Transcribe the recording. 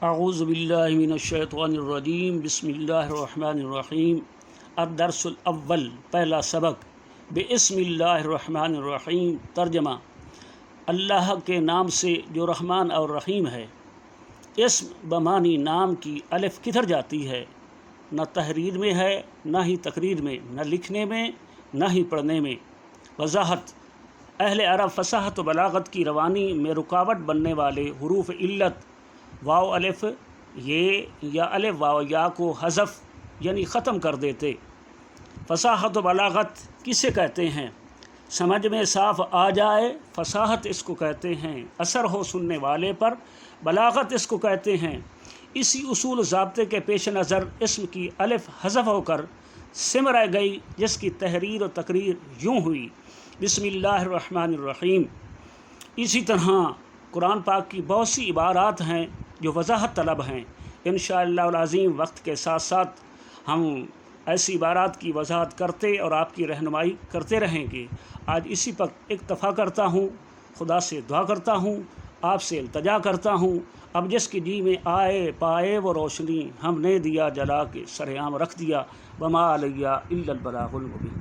اعوذ باللہ من الشیطان الرجیم بسم اللہ الرحمن الرحیم الدرس الاول پہلا سبق بسم اللہ الرحمن الرحیم ترجمہ اللہ کے نام سے جو رحمان اور رحیم ہے۔ اسم بمانی نام کی الف کدھر جاتی ہے؟ نہ تحریر میں ہے، نہ ہی تقریر میں، نہ لکھنے میں، نہ ہی پڑھنے میں۔ وضاحت: اہل عرب فصاحت و بلاغت کی روانی میں رکاوٹ بننے والے حروف علت واو الف یہ یا الف واو یا کو حذف یعنی ختم کر دیتے۔ فصاحت و بلاغت کسے کہتے ہیں؟ سمجھ میں صاف آ جائے فصاحت اس کو کہتے ہیں، اثر ہو سننے والے پر بلاغت اس کو کہتے ہیں۔ اسی اصول ضابطے کے پیش نظر اسم کی الف حذف ہو کر سم رہ گئی، جس کی تحریر و تقریر یوں ہوئی: بسم اللہ الرحمن الرحیم۔ اسی طرح قرآن پاک کی بہت سی عبارات ہیں جو وضاحت طلب ہیں۔ انشاءاللہ العظیم وقت کے ساتھ ساتھ ہم ایسی عبارات کی وضاحت کرتے اور آپ کی رہنمائی کرتے رہیں گے۔ آج اسی پر اکتفا کرتا ہوں، خدا سے دعا کرتا ہوں، آپ سے التجا کرتا ہوں۔ اب جس کی جی میں آئے پائے وہ روشنی ہم نے دیا جلا کے سر عام رکھ دیا۔ وما علیہ الا البلاغ المبین۔